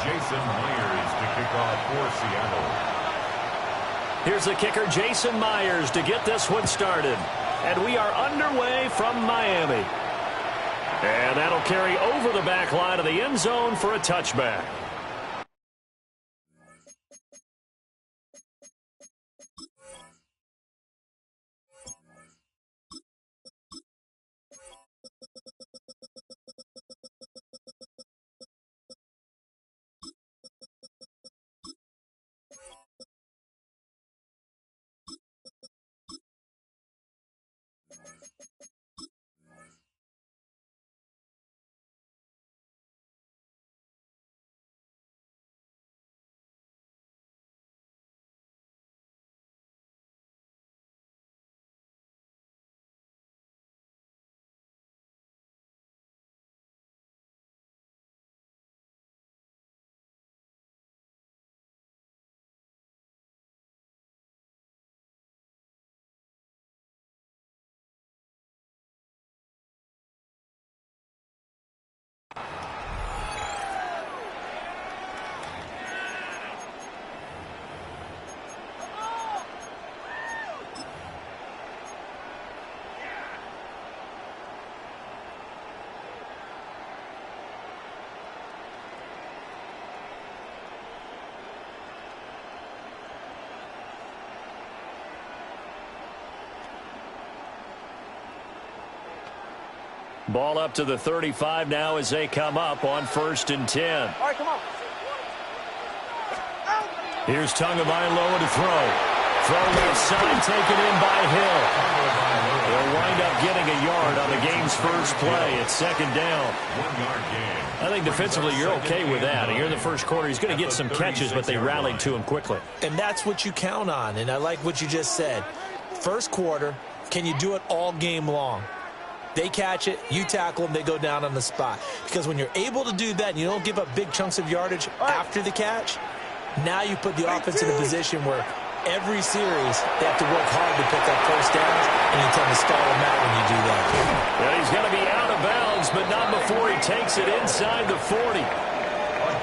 Jason Myers to kick off for Seattle. Here's the kicker, Jason Myers, to get this one started. And we are underway from Miami. And that'll carry over the back line of the end zone for a touchback. Ball up to the 35 now as they come up on 1st and 10. All right, come on. Here's Tagovailoa to throw. Throw left side, taken in by Hill. They'll wind up getting a yard on the game's first play. It's 2nd down. 1 yard gain. I think defensively you're okay with that. Here in the first quarter, he's going to get some catches, but they rallied to him quickly. And that's what you count on, and I like what you just said. First quarter, can you do it all game long? They catch it, you tackle them, they go down on the spot. Because when you're able to do that and you don't give up big chunks of yardage after the catch, now you put the offense in a position where every series they have to work hard to pick up first downs, and you tend to stall them out when you do that. Well, he's going to be out of bounds, but not before he takes it inside the 40.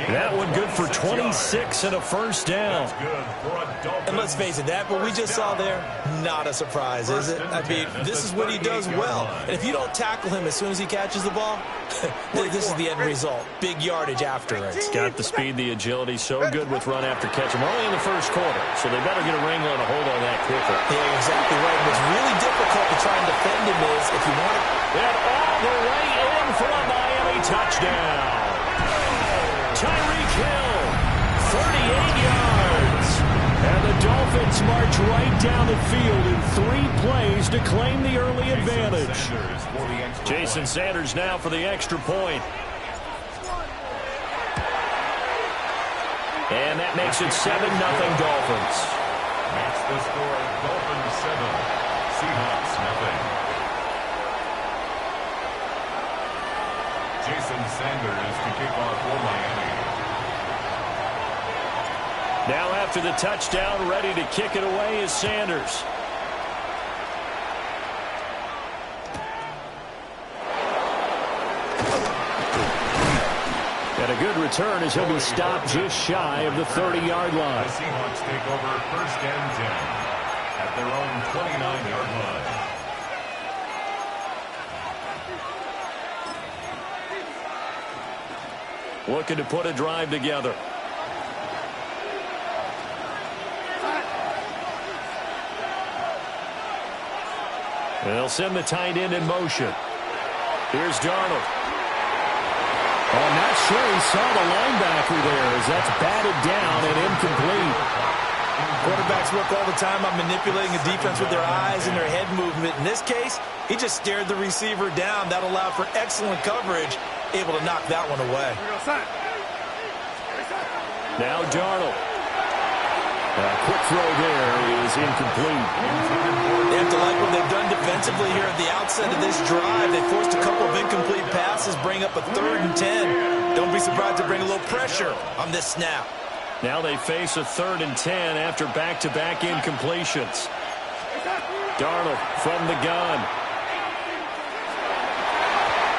That one good for 26 and a first down. And let's face it, that what we just saw there, not a surprise, is it? I mean, this is what he does well. And if you don't tackle him as soon as he catches the ball, this is the end result. Big yardage after it. Got the speed, the agility, so good with run after catch. We're only in the first quarter, so they better get a wrangle and a hold on that quickly. Yeah, exactly right. What's really difficult to try and defend him is if you want to... And all the way in for a Miami touchdown. Tyreek Hill, 38 yards. And the Dolphins march right down the field in 3 plays to claim the early advantage. Jason Sanders now for the extra point. And that makes it 7-0 Dolphins. That's the score. Dolphins 7, Seahawks nothing. Jason Sanders to kick off for Miami. Now after the touchdown, ready to kick it away is Sanders. And a good return as he'll be stopped just shy of the 30-yard line. The Seahawks take over 1st and 10 at their own 29-yard line. Looking to put a drive together. They'll send the tight end in motion. Here's Darnold. I'm not sure he saw the linebacker there as that's batted down and incomplete. Quarterbacks work all the time on manipulating a defense with their eyes and their head movement. In this case, he just stared the receiver down. That allowed for excellent coverage, able to knock that one away. Now Darnold. A quick throw there is incomplete. They have to like what they've done defensively here at the outset of this drive. They forced a couple of incomplete passes, bring up a 3rd and 10. Don't be surprised to bring a little pressure on this snap. Now they face a 3rd and 10 after back-to-back incompletions. Darnold from the gun.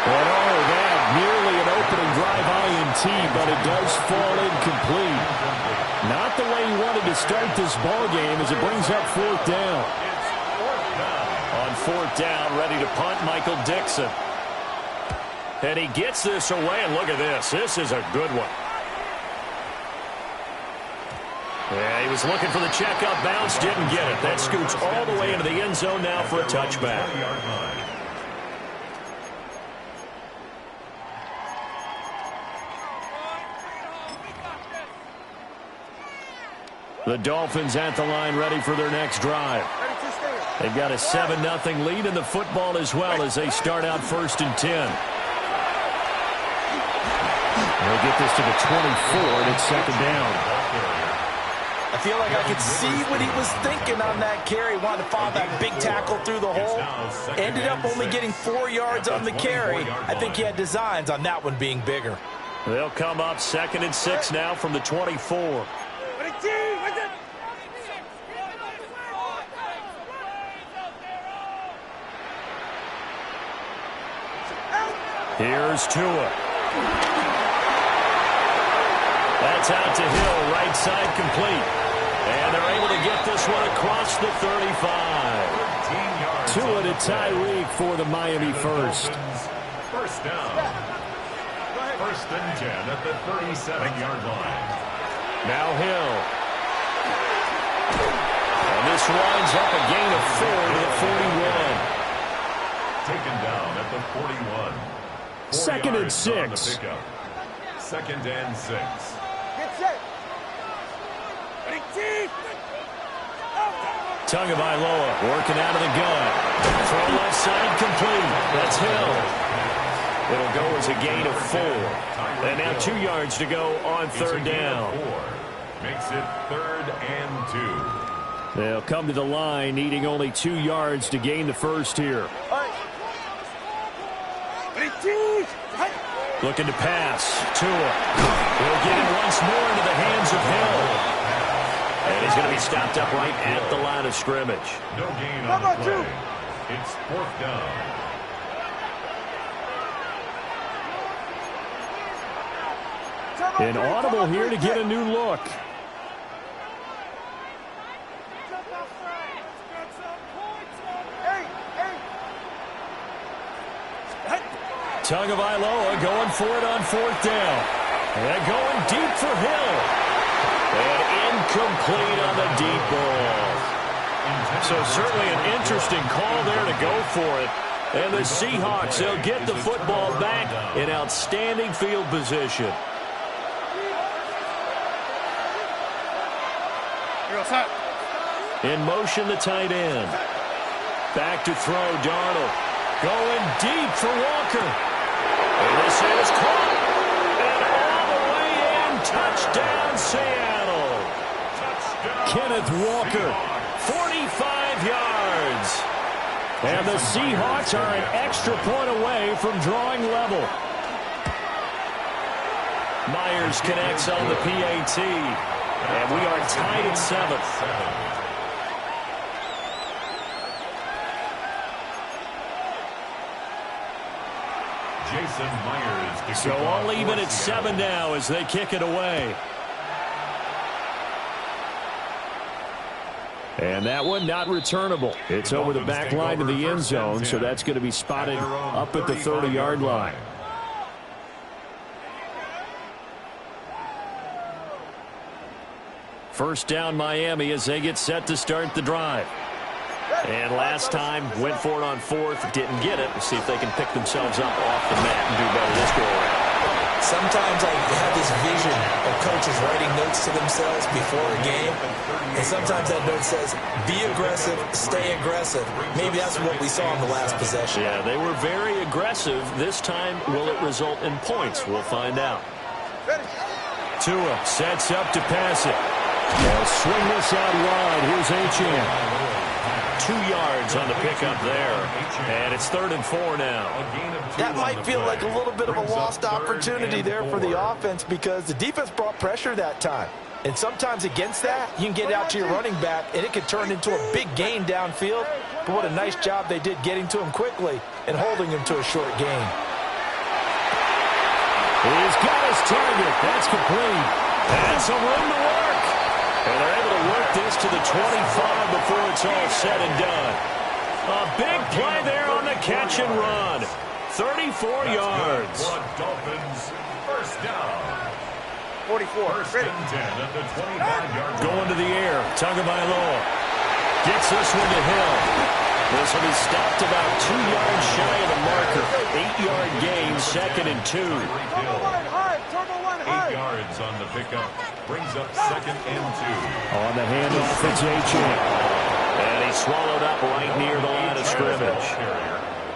And all of that, nearly an opening drive volume guarantee, but it does fall incomplete. Not the way he wanted to start this ball game as it brings up fourth down. On fourth down, ready to punt, Michael Dixon. And he gets this away, and look at this. This is a good one. Yeah, he was looking for the checkup bounce, didn't get it. That scoots all the way into the end zone now for a touchback. The Dolphins at the line, ready for their next drive. They've got a 7-0 lead in the football as well as they start out 1st and 10. They'll get this to the 24, and it's 2nd down. I feel like I could see what he was thinking on that carry. Wanted to follow that big tackle through the hole. Ended up only getting 4 yards on the carry. I think he had designs on that one being bigger. They'll come up 2nd and 6 now from the 24. Here's Tua. That's out to Hill, right side complete. And they're able to get this one across the 35. Tua to Tyreek for the Miami first. First down. 1st and 10 at the 37-yard line. Now Hill. And this winds up a gain of 4 to the 41. Taken down at the 41. 2nd and 6. 2nd and 6. Tagovailoa working out of the gun. Throw left side complete. That's Hill. It'll go as a gain of 4. And now 2 yards to go on 3rd down. Makes it 3rd and 2. They'll come to the line needing only 2 yards to gain the first here. Looking to pass. Tua. He'll get it once more into the hands of Hill. And he's going to be stopped up right at the line of scrimmage. No gain on the play. It's 4th down. An audible here to get a new look. Tagovailoa going for it on 4th down. And going deep for Hill. And incomplete on the deep ball. So certainly an interesting call there to go for it. And the Seahawks, they'll get the football back in outstanding field position. In motion, the tight end. Back to throw, Darnold. Going deep for Walker. And this is caught. And all the way in. Touchdown, Seattle. Kenneth Walker, 45 yards. And the Seahawks are an extra point away from drawing level. Myers connects on the PAT. And we are tied at 7th. Jason Myers. So all even at 7 now as they kick it away. And that one not returnable. It's over the back line to the end zone, so that's going to be spotted up at the 30-yard line. First down, Miami, as they get set to start the drive. And last time, went for it on 4th, didn't get it. We'll see if they can pick themselves up off the mat and do better this go around. Sometimes I have this vision of coaches writing notes to themselves before a game, and sometimes that note says, be aggressive, stay aggressive. Maybe that's what we saw in the last possession. Yeah, they were very aggressive. This time, will it result in points? We'll find out. Tua sets up to pass it. They'll swing this out wide. Here's Achane. 2 yards on the pickup there. And it's 3rd and 4 now. That might feel like a little bit of a lost opportunity there for the offense because the defense brought pressure that time. And sometimes against that, you can get it out to your running back, and it could turn into a big gain downfield. But what a nice job they did getting to him quickly and holding him to a short gain. He's got his target. That's complete. And some room to work. And they're able to work this to the 25 before it's all said and done. A big play there on the catch and run. 34 yards. Dolphins, first down. 44. First and 10 at the 25-yard line. Going to the air. Tagovailoa gets this one to Hill. This will be stopped about 2 yards shy of the marker. 8-yard gain, 2nd and 2. Turbo 1, 8 yards on the pickup. Brings up 2nd and 2. On the handoff, it's Achane. And he's swallowed up right near the line of scrimmage.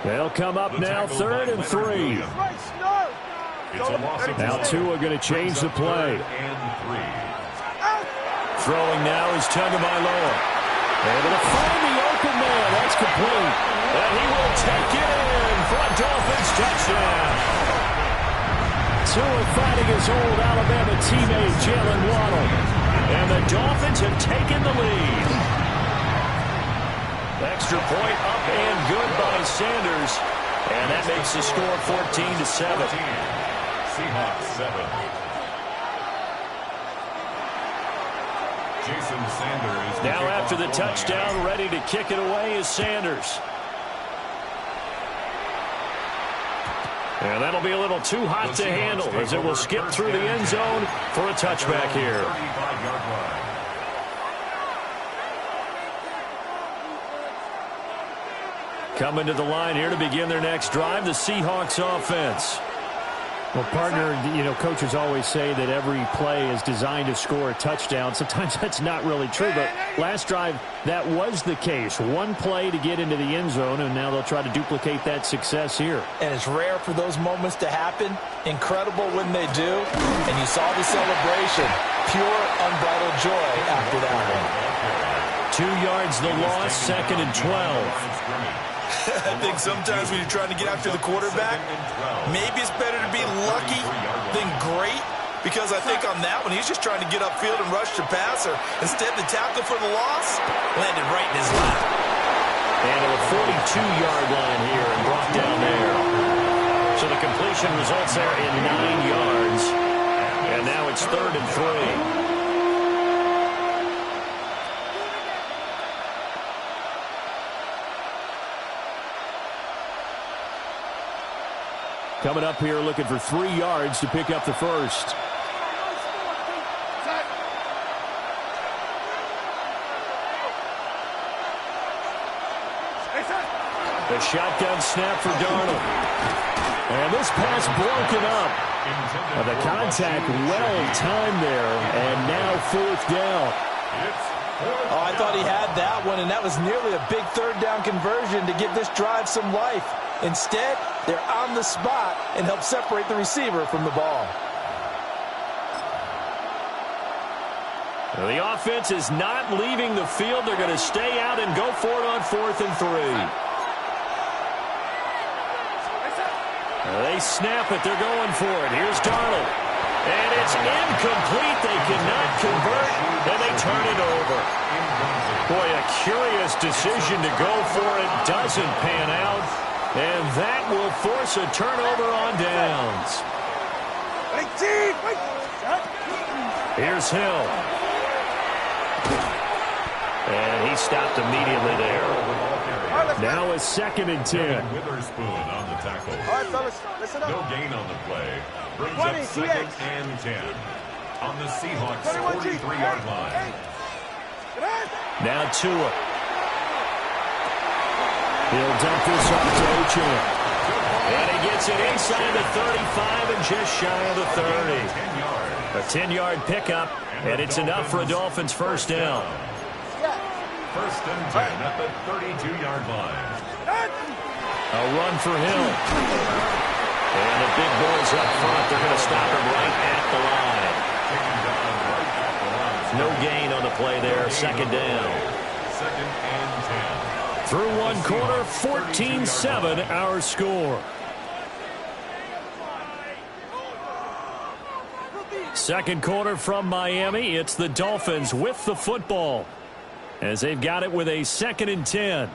They'll come up now, 3rd and 3. Now Tua going to change the play. Throwing now is Tagovailoa. Able to find the open man. That's complete. And he will take it in for a Dolphins touchdown. Tua fighting his old Alabama teammate, Jalen Waddle. And the Dolphins have taken the lead. Extra point up and good by Sanders. And that makes the score 14-7. Seahawks 7. Jason Sanders. Now after the touchdown, ready to kick it away is Sanders. And that'll be a little too hot to handle as it will skip through the end zone for a touchback here. 35-yard line. Coming to the line here to begin their next drive, the Seahawks offense. Well, partner, you know, coaches always say that every play is designed to score a touchdown. Sometimes that's not really true, but last drive, that was the case. One play to get into the end zone, and now they'll try to duplicate that success here. And it's rare for those moments to happen. Incredible when they do. And you saw the celebration. Pure, unbridled joy after that one. 2 yards the loss, 2nd and 12. I think sometimes when you're trying to get after the quarterback, maybe it's better to be lucky than great, because I think on that one, he's just trying to get upfield and rush the passer. Instead, the tackle for the loss landed right in his lap. And a 42-yard line here and brought down there. So the completion results there in 9 yards. And now it's 3rd and 3. Coming up here looking for 3 yards to pick up the first. The shotgun snap for Darnold. And this pass broken up. The contact well-timed there. And now 4th down. Oh, I thought he had that one, and that was nearly a big 3rd down conversion to give this drive some life. Instead, they're on the spot and help separate the receiver from the ball. The offense is not leaving the field. They're going to stay out and go for it on 4th and 3. They snap it. They're going for it. Here's Darnold. And it's incomplete. They cannot convert, and they turn it over. Boy, a curious decision to go for it. Doesn't pan out. And that will force a turnover on downs. Here's Hill. And he stopped immediately there. Now a 2nd and 10. Witherspoon on the tackle. All right, fellas, listen up. No gain on the play. Brings up 2nd and 10. On the Seahawks 43-yard line. Now Tua. He'll dump this off to Achane. And he gets it inside the 35 and just shy of the 30. A 10-yard pickup, and it's enough for a Dolphins first down. 1st and 10 at the 32-yard line. A run for Hill. And the big boys up front, they're going to stop him right at the line. No gain on the play there, 2nd down. 2nd and 10. Through 1 quarter, 14-7 our score. Second quarter from Miami. It's the Dolphins with the football as they've got it with a 2nd and 10.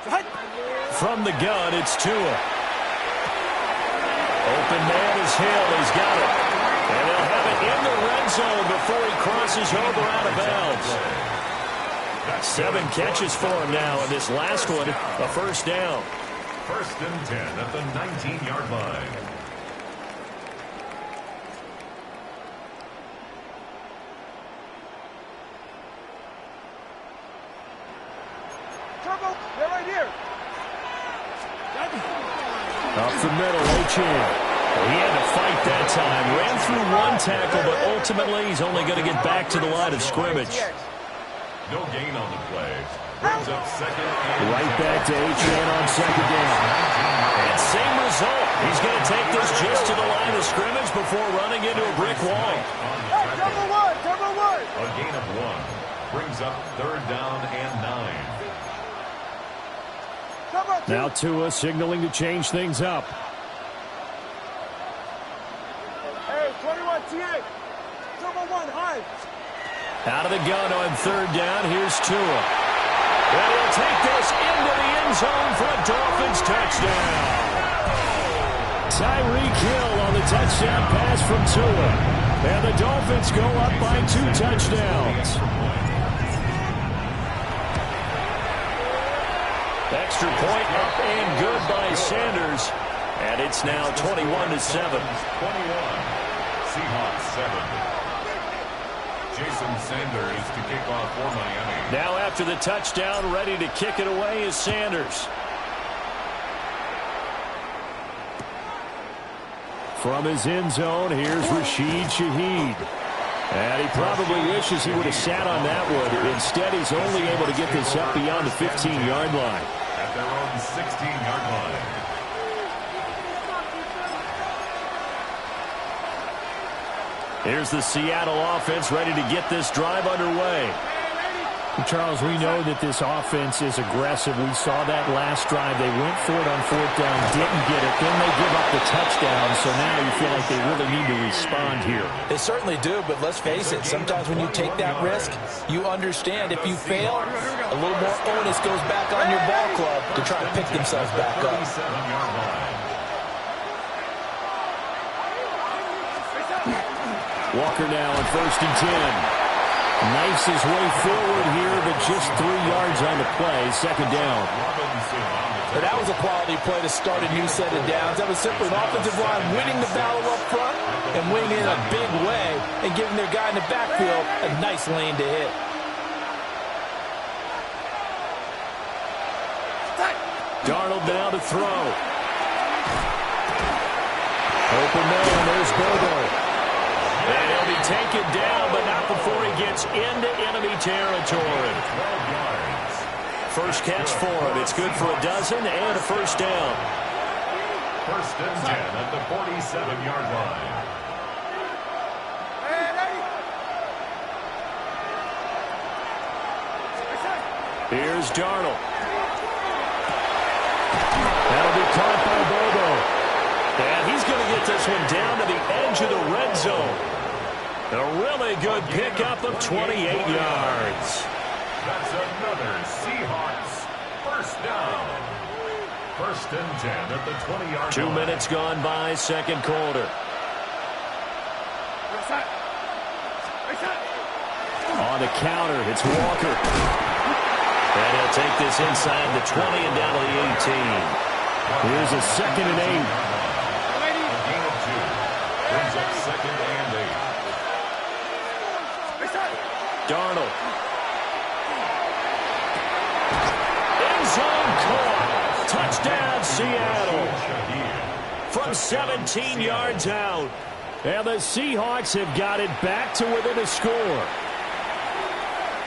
From the gun, it's Tua. Open man is Hill. He's got it. And they'll have it in the red zone before he crosses over out of bounds. 7 catches for him now, and this last one, a first down. 1st and 10 at the 19-yard line. Turbo, they're right here. Up the middle, H.in. He had to fight that time. Ran through 1 tackle, but ultimately he's only going to get back to the line of scrimmage. No gain on the play. Brings up 2nd and Right back to H.in on 2nd down. And same result. He's going to take this just to the line of scrimmage before running into a brick wall. Hey, turbo one. A gain of 1. Brings up 3rd down and 9. Now Tua signaling to change things up. Hey, 21 T8. Turbo 1, high. Out of the gun on 3rd down. Here's Tua. And he'll take this into the end zone for a Dolphins touchdown. Tyreek Hill on the touchdown pass from Tua. And the Dolphins go up by 2 touchdowns. Extra point up and good by Sanders. And it's now 21-7. 21. Seahawks 7. Jason Sanders to kick off for Miami. Now after the touchdown, ready to kick it away is Sanders. From his end zone, here's Rashid Shaheed. And he probably wishes he would have sat on that one. Instead, he's only able to get this up beyond the 15-yard line. At their own 16-yard line. Here's the Seattle offense ready to get this drive underway. Charles, we know that this offense is aggressive. We saw that last drive. They went for it on 4th down, didn't get it. Then they give up the touchdown. So now you feel like they really need to respond here. They certainly do, but let's face it, sometimes when you take that risk, you understand if you fail, a little more onus goes back on your ball club to try to pick themselves back up. 37-yard line. Walker now on 1st and 10. Knifes his way forward here, but just 3 yards on the play. 2nd down. But that was a quality play to start a new set of downs. That was simply an offensive line winning the battle up front and winning in a big way and giving their guy in the backfield a nice lane to hit. Darnold now to throw. Open man, there's Bobo. And he'll be taken down, but not before he gets into enemy territory. 12 yards. First catch for him. It's good for a dozen and a first down. 1st and 10 at the 47-yard line. Here's Darnold. That'll be caught by Bobo. And he's going to get this one down to the edge of the red zone. A really good pickup of 28 yards. That's another Seahawks first down. 1st and 10 at the 20-yard line. 2 minutes gone by, 2nd quarter. On the counter, it's Walker. And he'll take this inside the 20 and down to the 18. Here's a 2nd and 8. A gain of 2. Brings up 2nd and 8. Darnold. End zone caught. Touchdown, Seattle. From 17 yards out. And the Seahawks have got it back to within a score.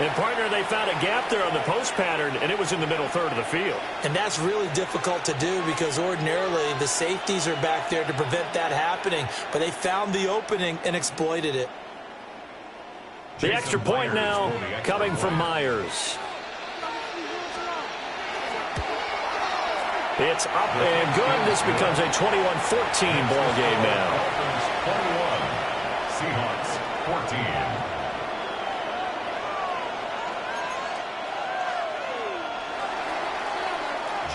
And, partner, they found a gap there on the post pattern, and it was in the middle third of the field. And that's really difficult to do because ordinarily the safeties are back there to prevent that happening. But they found the opening and exploited it. The extra point now coming from Myers. It's up and good. This becomes a 21-14 ball game now. 21. Seahawks 14.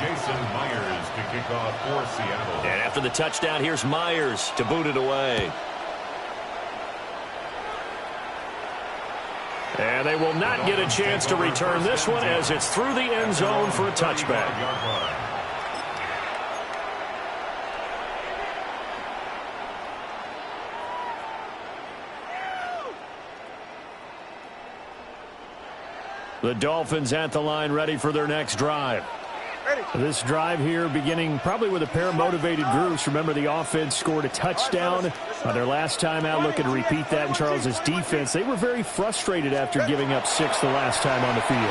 Jason Myers to kick off for Seattle. And after the touchdown, here's Myers to boot it away. And they will not get a chance to return this one as it's through the end zone for a touchback. The Dolphins at the line, ready for their next drive. This drive here beginning probably with a pair of motivated groups. Remember, the offense scored a touchdown on their last time out. Looking to repeat that in Charles's defense. They were very frustrated after giving up 6 the last time on the field.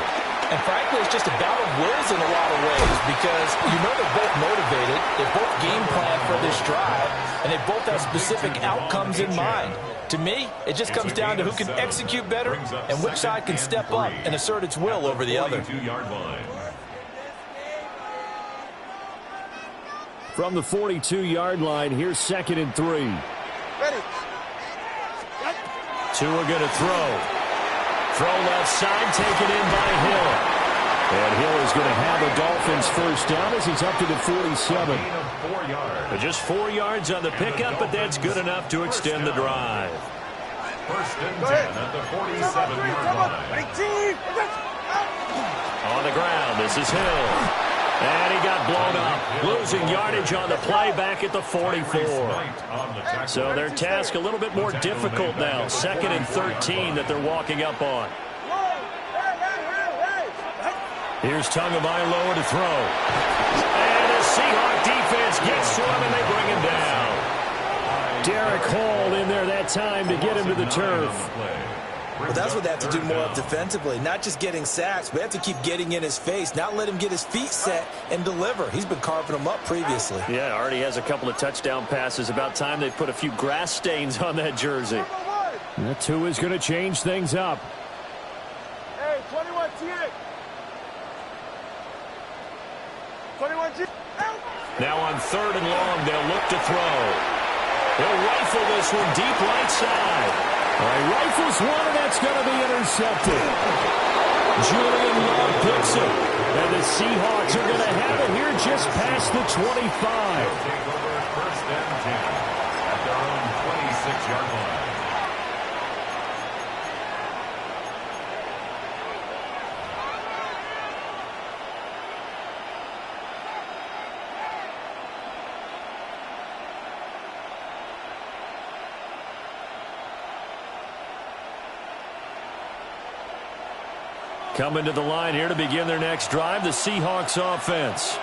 And frankly, it's just a battle of wills in a lot of ways because you know they're both motivated. They both game plan for this drive, and they both have specific outcomes in mind. To me, it just comes down to who can execute better and which side can step up and assert its will over the other. From the 42-yard line, here's 2nd and 3. Tua going to throw. Throw left side, taken in by Hill. And Hill is going to have a Dolphins first down as he's up to the 47. Just 4 yards on the pickup, but that's good enough to extend the drive. First and 10 at the 47-yard line. On the ground, this is Hill. And he got blown up, losing yardage on the play back at the 44. So their task a little bit more difficult now. 2nd and 13 that they're walking up on. Here's Tagovailoa to throw. And the Seahawk defense gets to him, and they bring him down. Derek Hall in there that time to get him to the turf. Well, that's what they have to do more of defensively, not just getting sacks, but they have to keep getting in his face, not let him get his feet set and deliver. He's been carving them up previously. Yeah, already has a couple of touchdown passes. About time they put a few grass stains on that jersey. That Tua is going to change things up. Hey, 21 T8. 21 G. Now on 3rd and long, they'll look to throw. He'll rifle this one deep right side. All right, rifles one, and that's going to be intercepted. Julian Love picks it. And the Seahawks are going to have it here just past the 25. Take over first and 10 at their own 26-yard line. Coming to the line here to begin their next drive, the Seahawks offense.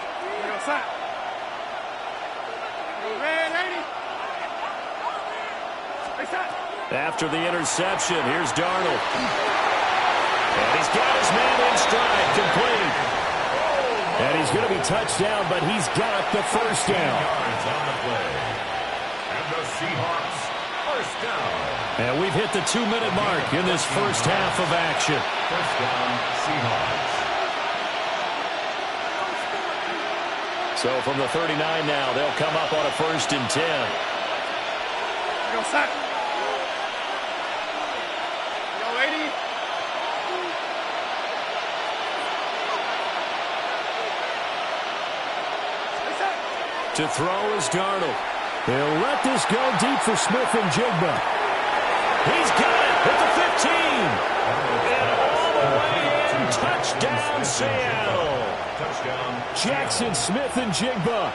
After the interception, here's Darnold. And he's got his man in stride, complete. And he's going to be touched down, but he's got the first down. On the play. And the Seahawks first down. And we've hit the 2-minute mark in this first half of action. First down, Seahawks. So from the 39 now, they'll come up on a 1st and 10. Go sack. Yo, lady. To throw is Darnold. They'll let this go deep for Smith and Jigba. He's got it at the 15. And all the way in. Touchdown, Seattle. Touchdown. Jackson Smith and Jigba.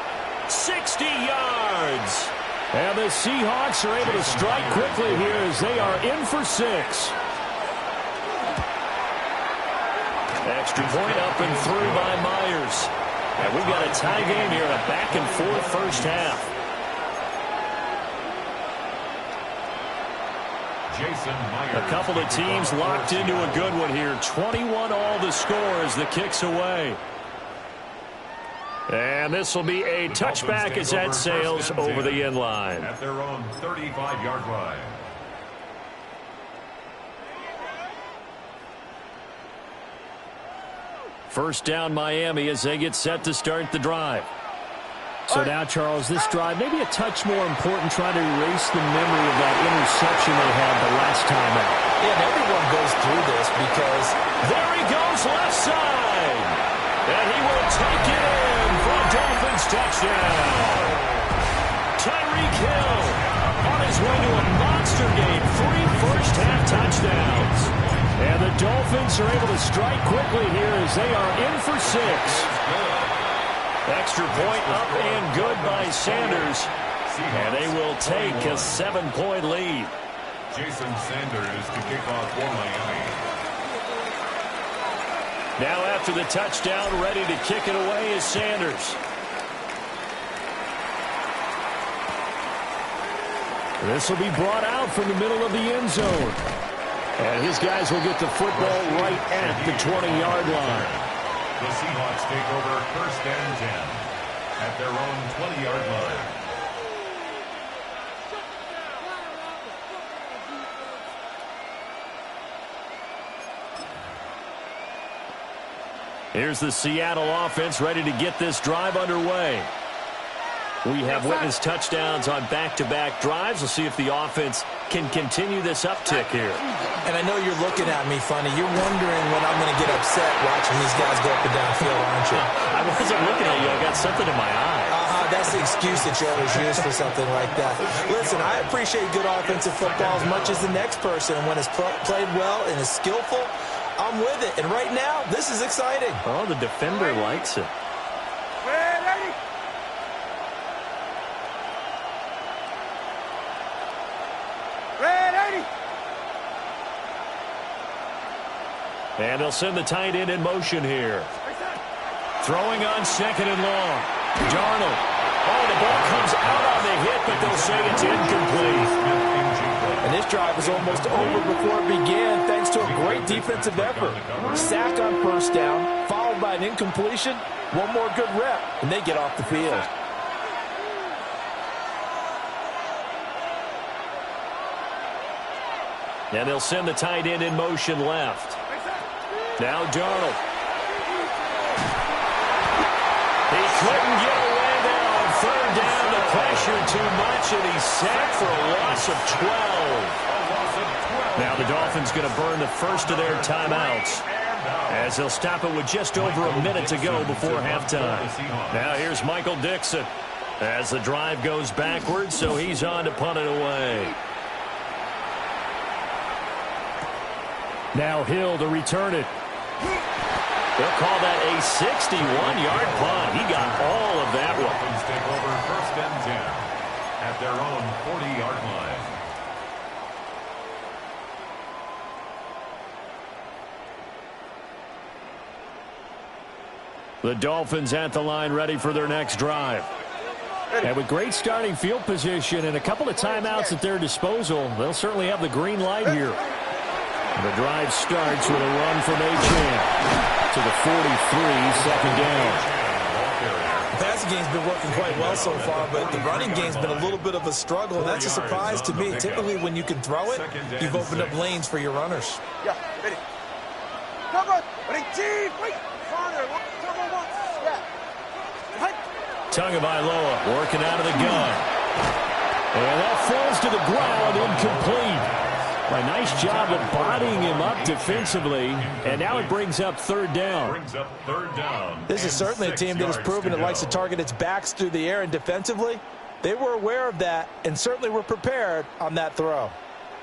60 yards. And the Seahawks are able to strike quickly here as they are in for 6. Extra point up and through by Myers. And we've got a tie game here, a back-and-forth first half. A couple of teams locked into a good one here. 21 all the score as the kick's away. And this will be a touchback as that sails over the end line. At their own 35-yard line. First down Miami as they get set to start the drive. So now, Charles, this drive maybe a touch more important, trying to erase the memory of that interception they had the last time out. Yeah, and everyone goes through this because there he goes left side. And he will take it in. touchdown. Tyreek Hill on his way to a monster game. 3 first-half touchdowns. And the Dolphins are able to strike quickly here as they are in for 6. Extra point up and good by Sanders. And they will take a 7-point lead. Jason Sanders to kick off for Miami. Now after the touchdown, ready to kick it away is Sanders. This will be brought out from the middle of the end zone. And his guys will get the football right at the 20-yard line. The Seahawks take over 1st and 10 at their own 20-yard line. Here's the Seattle offense ready to get this drive underway. We have witnessed touchdowns on back-to-back drives. We'll see if the offense can continue this uptick here. And I know you're looking at me funny. You're wondering when I'm going to get upset watching these guys go up and down field, aren't you? I wasn't looking at you. I got something in my eye. That's the excuse that you always use for something like that. Listen, I appreciate good offensive football as much as the next person. And when it's played well and is skillful, I'm with it. And right now, this is exciting. Oh, the defender likes it. And they'll send the tight end in motion here. Throwing on 2nd and long. Darnold. Oh, the ball comes out on the hit, but they'll say it's incomplete. And this drive was almost over before it began thanks to a great defensive effort. Sack on 1st down, followed by an incompletion. One more good rep, and they get off the field. And they'll send the tight end in motion left. Now Darnold. He couldn't get away there on 3rd down. The pressure too much, and he's sacked for a loss of 12. Now the Dolphins going to burn the first of their timeouts as they'll stop it with just over a minute to go before halftime. Now here's Michael Dixon as the drive goes backwards, so he's on to punt it away. Now Hill to return it. They'll call that a 61-yard punt. He got all of that one. Dolphins take over 1st and 10 at their own 40-yard line. The Dolphins at the line ready for their next drive. And with great starting field position and a couple of timeouts at their disposal, they'll certainly have the green light here. The drive starts with a run from Achane to the 43, 2nd down. The passing game's been working quite well so far, but the running game's been a little bit of a struggle, and that's a surprise to me. Typically, when you can throw it, you've opened up lanes for your runners. Yeah, ready. Cover, ready, team, wait, farther, cover one, yeah. Tagovailoa working out of the gun. And that falls to the ground, incomplete. A nice job of bodying him up defensively, and now it brings up 3rd down. This is certainly a team that has proven it likes to target its backs through the air, and defensively, they were aware of that and certainly were prepared on that throw.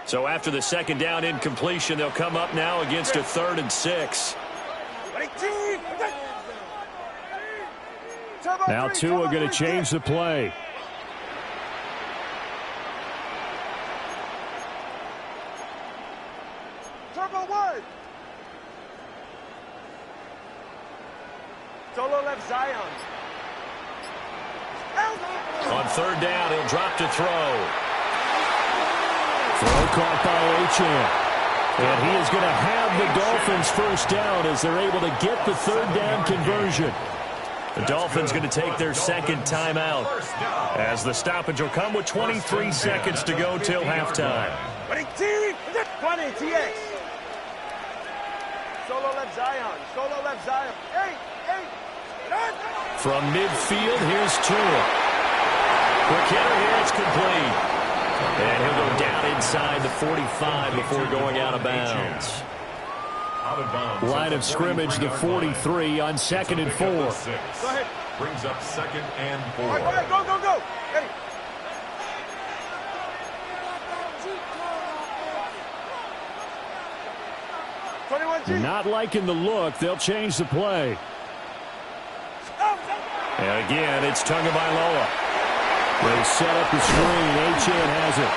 So after the 2nd down incompletion, they'll come up now against a 3rd and 6. Now Tua going to change the play. Solo left Zion. On 3rd down, he'll drop to throw. Throw caught by Achane. And he is going to have the Dolphins 1st down as they're able to get the 3rd down conversion. The Dolphins going to take their 2nd timeout as the stoppage will come with 23 seconds to go till halftime. 20 TX. Solo left Zion. Solo left Zion. Hey. From midfield, here's Tua. Quick hitter here, it's complete. And he'll go down inside the 45 before going out of bounds. Out of bounds. Line of scrimmage, the 43 on 2nd and 4. Go ahead. Brings up 2nd and 4. All right, go ahead. Go, go, go. Ready. Not liking the look. They'll change the play. And again, it's Tagovailoa. They set up the screen. Achane has it.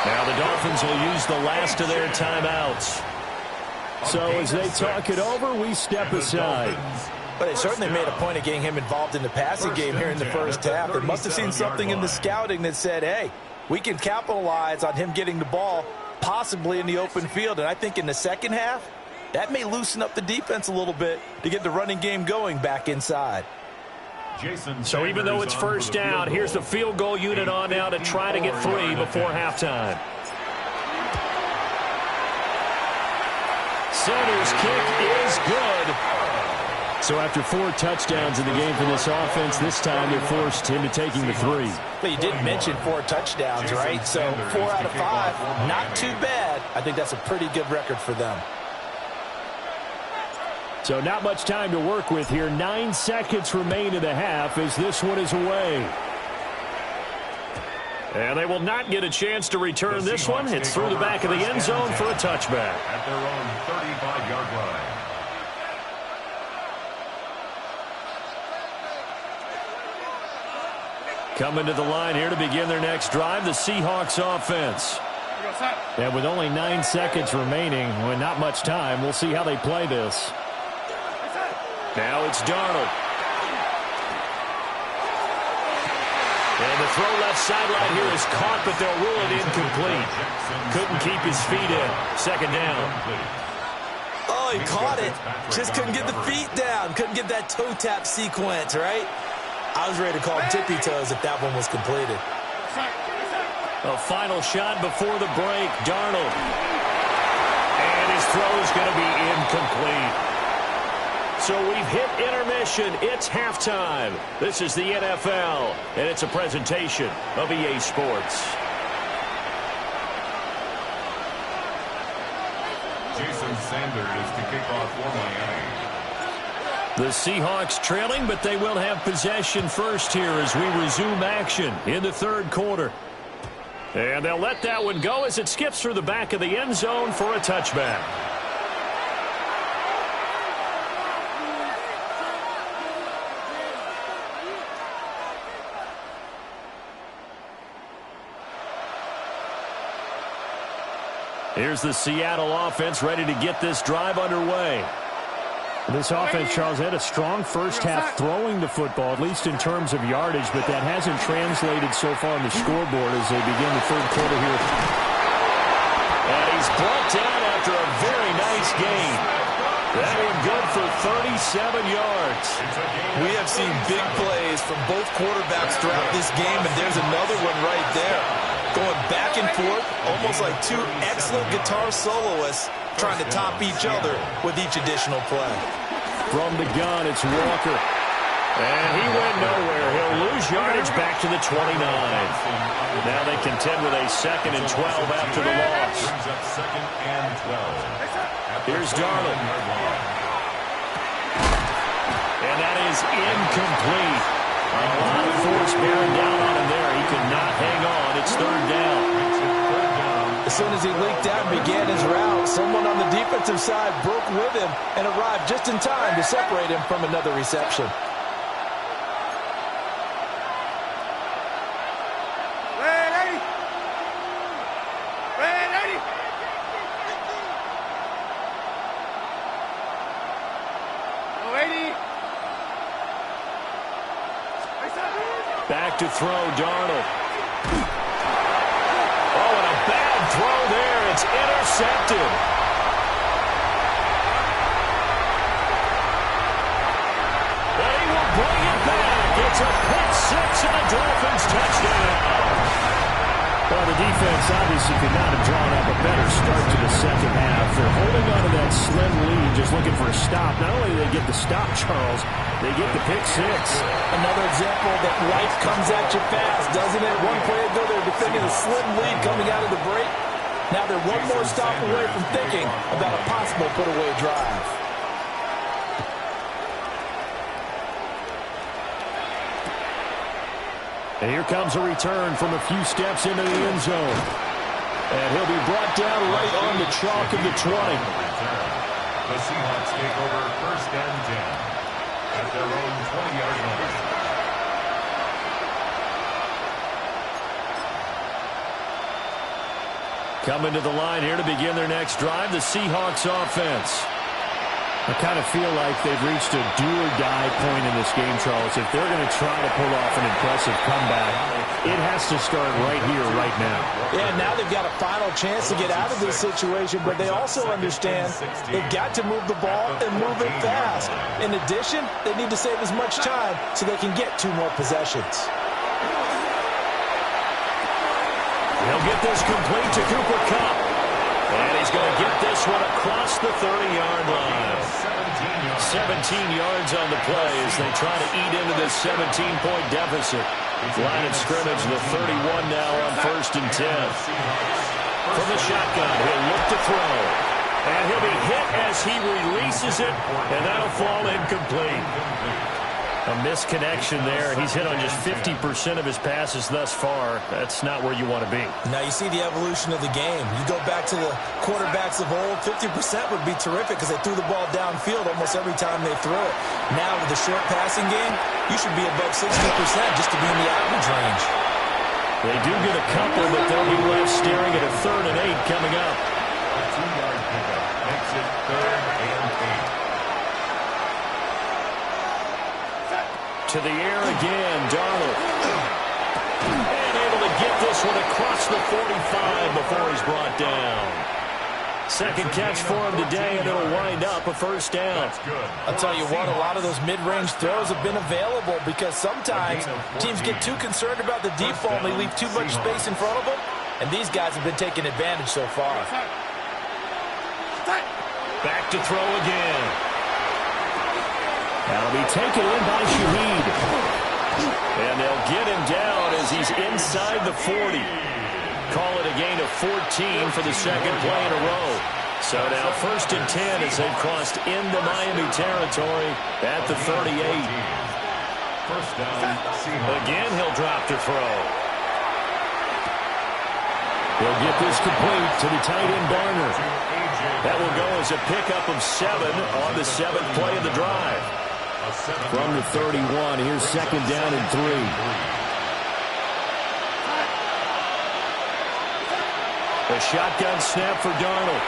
Now the Dolphins will use the last of their timeouts. So as they talk it over, we step aside. But they certainly made a point of getting him involved in the passing game here in the first half. They must have seen something in the scouting that said, hey, we can capitalize on him getting the ball possibly in the open field. And I think in the second half, that may loosen up the defense a little bit to get the running game going back inside. So even though it's first down, here's the field goal unit on now to try to get 3 before halftime. Center's kick is good. So after 4 touchdowns in the game for this offense, this time they're forced into taking the 3. But you did mention 4 touchdowns, right? So 4 out of 5, not too bad. I think that's a pretty good record for them. So not much time to work with here. 9 seconds remain in the half as this one is away. And they will not get a chance to return this one. It's through the back of the end zone for a touchback. At their own 35-yard line. Coming to the line here to begin their next drive, the Seahawks offense. And with only 9 seconds remaining, with not much time, we'll see how they play this. Now it's Darnold. And the throw left sideline here is caught, but they'll rule it incomplete. Couldn't keep his feet in. Second down. Oh, he caught it. Just couldn't get the feet down. Couldn't get that toe tap sequence, right? I was ready to call tippy toes if that one was completed. A final shot before the break. Darnold. And his throw is going to be incomplete. So we've hit intermission. It's halftime. This is the NFL, and it's a presentation of EA Sports. Jason Sanders to kick off for Miami. The Seahawks trailing, but they will have possession first here as we resume action in the third quarter. And they'll let that one go as it skips through the back of the end zone for a touchback. Here's the Seattle offense ready to get this drive underway. This offense, Charles, had a strong first half throwing the football, at least in terms of yardage, but that hasn't translated so far on the scoreboard as they begin the third quarter here. And he's brought down after a very nice gain. That one good for 37 yards. We have seen big plays from both quarterbacks throughout this game, and there's another one right there. Going back and forth, almost like 2 excellent guitar soloists trying to top each other with each additional play. From the gun, it's Walker. And he went nowhere. He'll lose yardage back to the 29. Now they contend with a 2nd and 12 after the loss. Brings up 2nd and 12. Here's Darnold. And that is incomplete. A lot of force bearing down on him there. He could not hang on. It's third down. As soon as he leaked out and began his route, someone on the defensive side broke with him and arrived just in time to separate him from another reception. Back to throw, Darnold. Oh, and a bad throw there. It's intercepted. And he will bring it back. It's a pick six and a Dolphins touchdown. Well, the defense obviously could not have drawn up a better start to the second half. They're holding on to that slim lead, just looking for a stop. Not only do they get the stop, Charles, they get the pick six. Another example that life comes at you fast, doesn't it? One play ago, they were defending a slim lead coming out of the break. Now they're one more stop away from thinking about a possible put-away drive. And here comes a return from a few steps into the end zone. And he'll be brought down right on the chalk of the 20. The Seahawks take over 1st and 10 at their own 20-yard line. Coming to the line here to begin their next drive, the Seahawks offense. I kind of feel like they've reached a do-or-die point in this game, Charles. If they're going to try to pull off an impressive comeback, it has to start right here, right now. Yeah, now they've got a final chance to get out of this situation, but they also understand they've got to move the ball and move it fast. In addition, they need to save as much time so they can get 2 more possessions. He'll get this complete to Cooper Kupp. And he's going to get this one across the 30-yard line. 17 yards on the play as they try to eat into this 17-point deficit. Line of scrimmage, the 31 now on 1st and 10. From the shotgun, he'll look to throw. And he'll be hit as he releases it, and that'll fall incomplete. A misconnection there. He's hit on just 50% of his passes thus far. That's not where you want to be. Now you see the evolution of the game. You go back to the quarterbacks of old, 50% would be terrific because they threw the ball downfield almost every time they threw it. Now with the short passing game, you should be above 60% just to be in the average range. They do get a couple, but they'll be left staring at a 3rd and 8 coming up. A 2-yard pickup makes it 3rd and 8. To the air again, Darnold. And able to get this one across the 45 before he's brought down. Second catch for him today, and it'll wind up a 1st down. I'll tell you what, a lot of those mid-range throws have been available because sometimes teams get too concerned about the deep ball and they leave too much space in front of them, and these guys have been taking advantage so far. Back to throw again. That'll be taken in by Shaheed. And they'll get him down as he's inside the 40. Call it a gain of 14 for the 2nd play in a row. So now 1st and 10 as they've crossed into Miami territory at the 38. 1st down, Seahawks. Again, he'll drop to throw. He'll get this complete to the tight end Barner. That will go as a pickup of 7 on the 7th play of the drive. From the 31, here's 2nd down and 3. A shotgun snap for Darnold.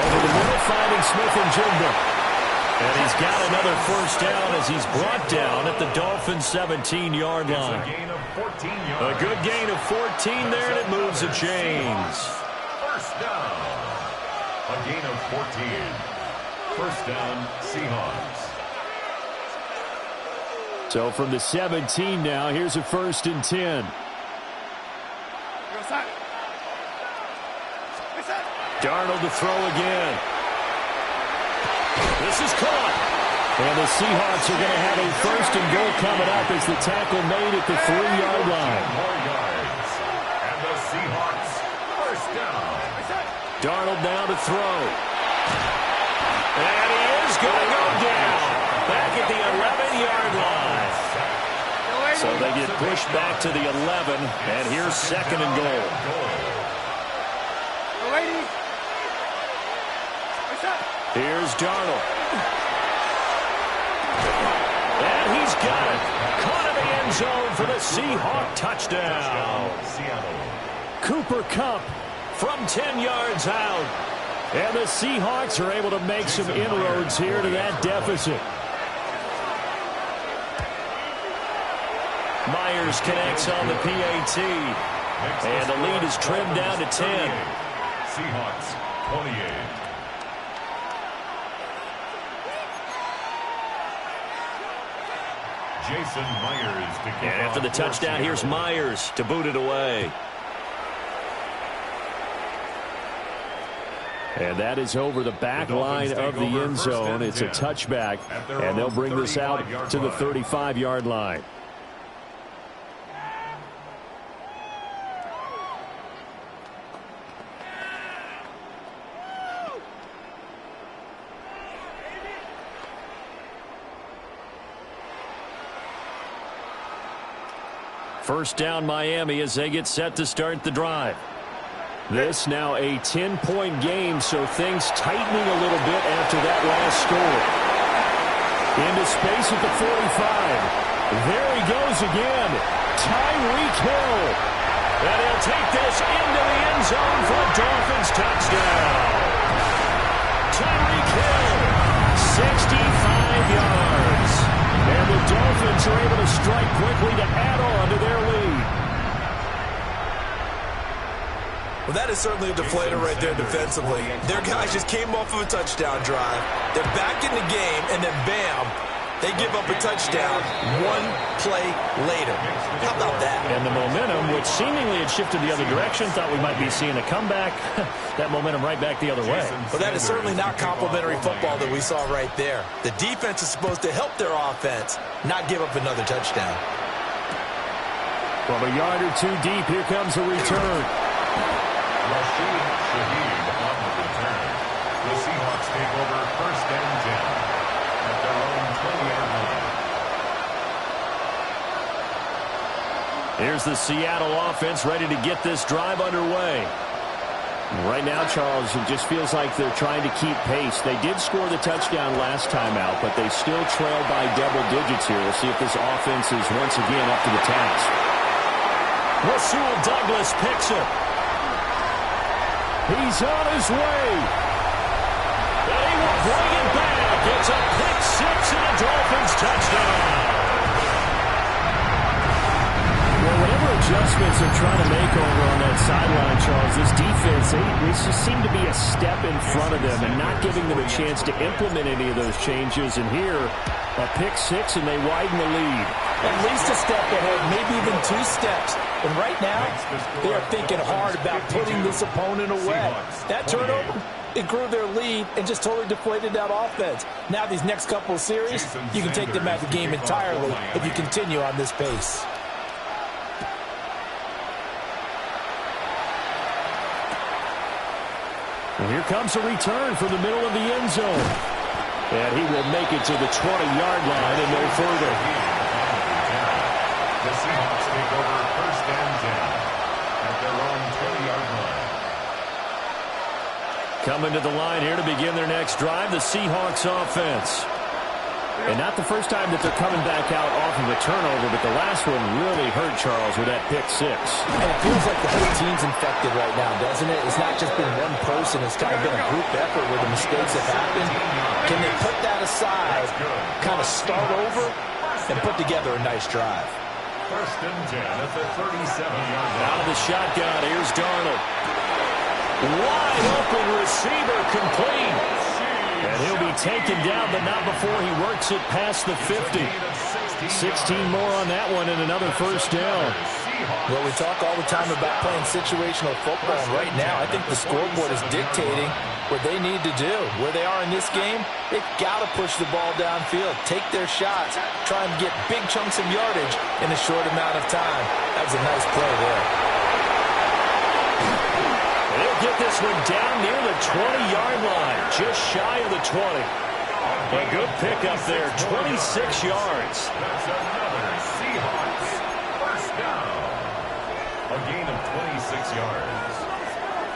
Over the middle, finding Smith-Njigba. And he's got another 1st down as he's brought down at the Dolphins' 17-yard line. A good gain of 14 there, and it moves the chains. 1st down. A gain of 14. 1st down, Seahawks. So from the 17 now, here's a 1st and 10. Darnold to throw again. This is caught. And the Seahawks are going to have a 1st and goal coming up as the tackle made at the 3-yard line. More yards. And the Seahawks 1st down. Darnold now to throw. And he is going to go down. Back at the 11-yard line. So they get pushed back to the 11, and here's 2nd and goal. Here's Darnold. And he's got it. Caught in the end zone for the Seahawk touchdown. Cooper Kupp from 10 yards out. And the Seahawks are able to make some inroads here to that deficit. Myers connects on the PAT. And the lead is trimmed down to 10. Seahawks 28. Jason Myers to kick And after the touchdown, here's Myers to boot it away. And that is over the back line of the end zone. It's a touchback, and they'll bring this out to the 35-yard line. First down Miami as they get set to start the drive. This now a 10-point game, so things tightening a little bit after that last score. Into space at the 45. There he goes again. Tyreek Hill. And he'll take this into the end zone for a Dolphins touchdown. Tyreek Hill, 65 yards. And the Dolphins are able to strike quickly to add on to their lead. Well, that is certainly a deflator right there defensively. Their guys just came off of a touchdown drive. They're back in the game, and then bam, they give up a touchdown one play later. How about that? And the momentum, which seemingly had shifted the other direction, thought we might be seeing a comeback. That momentum right back the other way. Well, that is certainly not complimentary football that we saw right there. The defense is supposed to help their offense, not give up another touchdown. From a yard or two deep, here comes a return. Rashid Shaheed on the return. The Seahawks take over first and 10 at their own 20-yard line. Here's the Seattle offense ready to get this drive underway. Right now, Charles, it just feels like they're trying to keep pace. They did score the touchdown last time out, but they still trail by double digits here. We'll see if this offense is once again up to the task. Rasul Douglas picks it. He's on his way. And he will bring it back. It's a pick six and a Dolphins touchdown. Well, whatever adjustments they're trying to make over on that sideline, Charles, this defense, they just seem to be a step in front of them and not giving them a chance to implement any of those changes. And here, a pick six, and they widen the lead. At least a step ahead, maybe even 2 steps. And right now, they are thinking hard about putting this opponent away. That turnover, it grew their lead and just totally deflated that offense. Now these next couple of series, you can take them out of the game entirely if you continue on this pace. And here comes a return from the middle of the end zone. And he will make it to the 20-yard line and no further. The Seahawks take over first and 10 at their own 20-yard line. Coming to the line here to begin their next drive, the Seahawks offense. And not the first time that they're coming back out off of a turnover, but the last one really hurt Charles with that pick six. And it feels like the whole team's infected right now, doesn't it? It's not just been one person. It's kind of been a group effort where the mistakes have happened. Can they put that aside, kind of start over, and put together a nice drive? First and 10 at the 37-yard line. Out of the shotgun, here's Darnold. Wide open receiver complete. And he'll be taken down, but not before he works it past the 50. 16 more on that one and another first down. Well, we talk all the time about playing situational football, and right now I think the scoreboard is dictating what they need to do. Where they are in this game, they've got to push the ball downfield, take their shots, try and get big chunks of yardage in a short amount of time. That was a nice play there. They'll get this one down near the 20-yard line, just shy of the 20. A good pickup there, 26 yards. That's another Seahawks first down. A gain of 26 yards.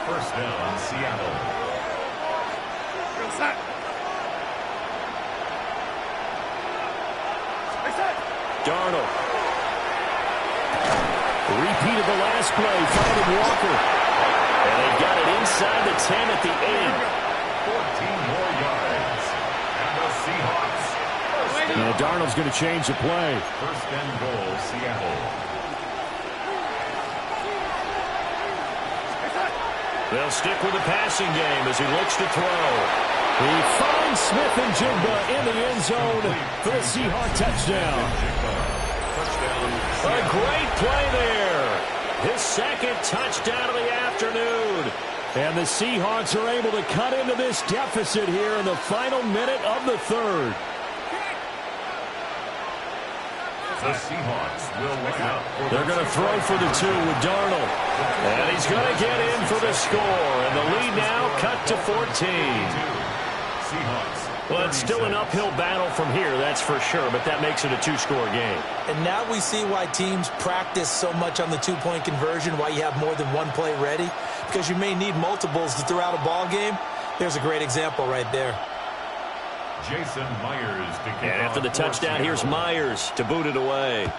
First down, Seattle. Darnold. Repeat of the last play, finding Walker. And they've got it inside the 10 at the end. 14 more yards. And the Seahawks first down. And Darnold's going to change the play. First and goal, Seattle. They'll stick with the passing game as he looks to throw. He finds Smith and Jigba in the end zone for the Seahawks touchdown. A great play there. His second touchdown of the afternoon. And the Seahawks are able to cut into this deficit here in the final minute of the third. The Seahawks will line up. They're going to throw for the 2 with Darnold. And he's going to get in for the score. And the lead now cut to 14. Seahawks Well, it's still an uphill battle from here, that's for sure, but that makes it a two-score game. And now we see why teams practice so much on the two-point conversion, why you have more than one play ready, because you may need multiples to throw out a ball game. There's a great example right there. Jason Myers to kick And after the touchdown, here's Myers to boot it away.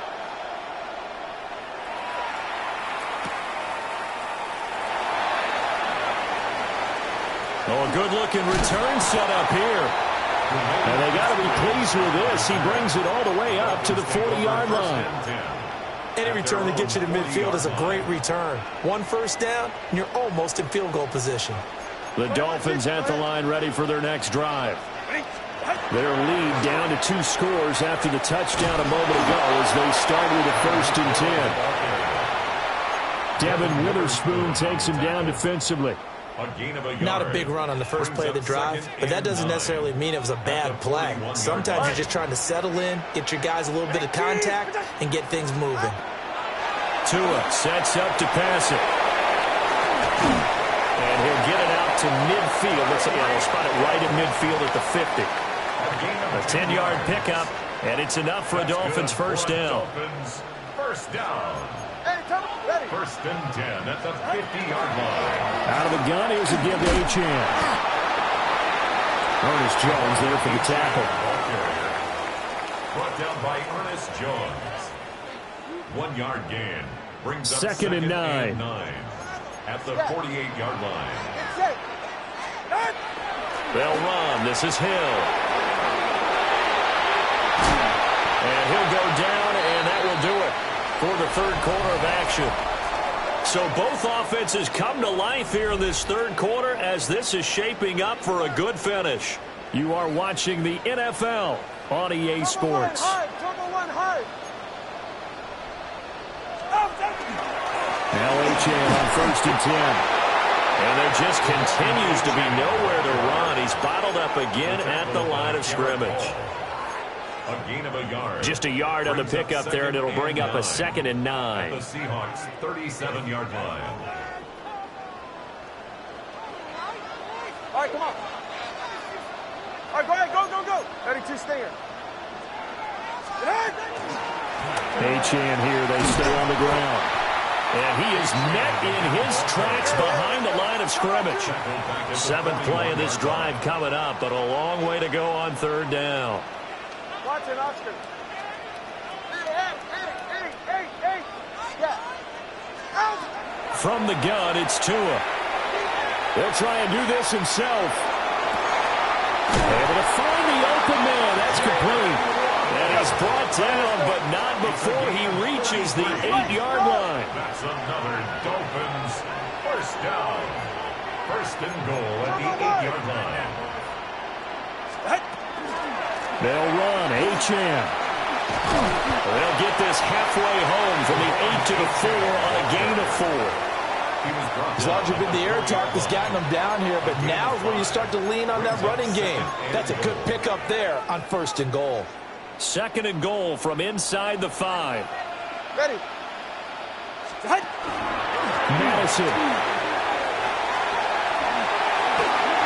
Oh, a good-looking return set up here. And they got to be pleased with this. He brings it all the way up to the 40-yard line. Any return that gets you to midfield is a great return. One first down, and you're almost in field goal position. The Dolphins at the line ready for their next drive. Their lead down to 2 scores after the touchdown a moment ago as they start with a 1st and 10. Devin Witherspoon takes him down defensively. Not a big run on the first play of the drive, but that doesn't necessarily mean it was a bad play. Sometimes you're just trying to settle in, get your guys a little bit of contact, and get things moving. Tua sets up to pass it. And he'll get it out to midfield. Let's see, he'll spot it right at midfield at the 50. A 10-yard pickup, and it's enough for a Dolphins first down. First down. 1st and 10 at the 50-yard line. Out of the gun, here's a give to Achane. Ernest Jones there for the tackle. Brought down by Ernest Jones. 1-yard gain. Brings up 2nd and 9. At the 48-yard line. They'll run. This is Hill. And he'll go down, and that will do it for the third quarter of action. So both offenses come to life here in this third quarter as this is shaping up for a good finish. You are watching the NFL on EA Sports. Now Achane on 1st and 10. And there just continues to be nowhere to run. He's bottled up again at the line of scrimmage. A gain of a yard. Just a yard on the pickup there, and it'll bring up a 2nd and 9. The Seahawks 37-yard line. All right, come on. All right, go ahead, go. Ready to stand. Achane here, they stay on the ground. And he is met in his tracks behind the line of scrimmage. 7th play of this drive coming up, but a long way to go on 3rd down. Watch it, Oscar. From the gun, it's Tua. He'll try and do this himself. Able to find the open man. That's complete. And he's brought down, but not before he reaches the 8-yard line. That's another Dolphins first down. 1st and goal at the 8-yard line. They'll run. Achane. They'll get this halfway home from the 8 to the 4 on a gain of 4. As long as you've been the air talk has gotten them down here, but now is where you start to lean on that running game. That's a good pickup there on 1st and goal. 2nd and goal from inside the 5. Ready. Madison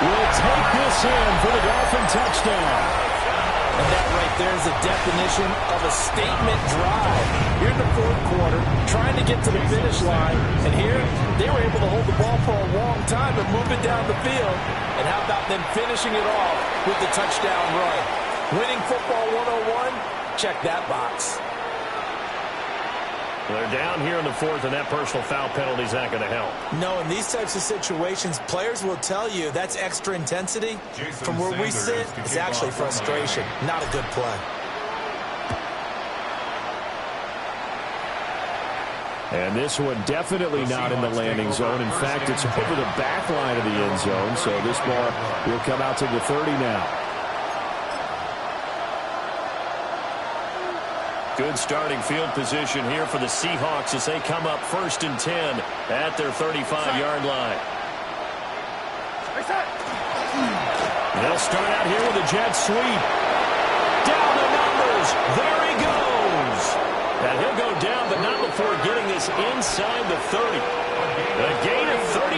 will take this in for the Dolphin touchdown. And that right there is the definition of a statement drive. You're in the 4th quarter, trying to get to the finish line, and here they were able to hold the ball for a long time and move it down the field. And how about them finishing it off with the touchdown run? Winning football 101, check that box. They're down here in the 4th, and that personal foul penalty is not going to help. No, in these types of situations, players will tell you that's extra intensity. From where we sit, it's actually frustration, not a good play. And this one definitely not in the landing zone. In fact, it's over the back line of the end zone, so this ball will come out to the 30 now. Good starting field position here for the Seahawks as they come up 1st and 10 at their 35-yard line. They'll start out here with a jet sweep. Down the numbers. There he goes. And he'll go down, but not before getting this inside the 30. A gain of 39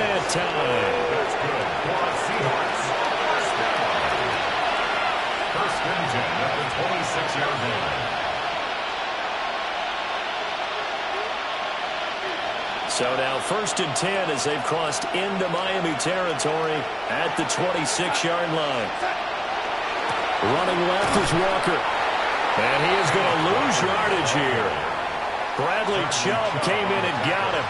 that time. That's good. Seahawks first down. So now 1st and 10 as they've crossed into Miami territory at the 26-yard line. Running left is Walker. And he is going to lose yardage here. Bradley Chubb came in and got him.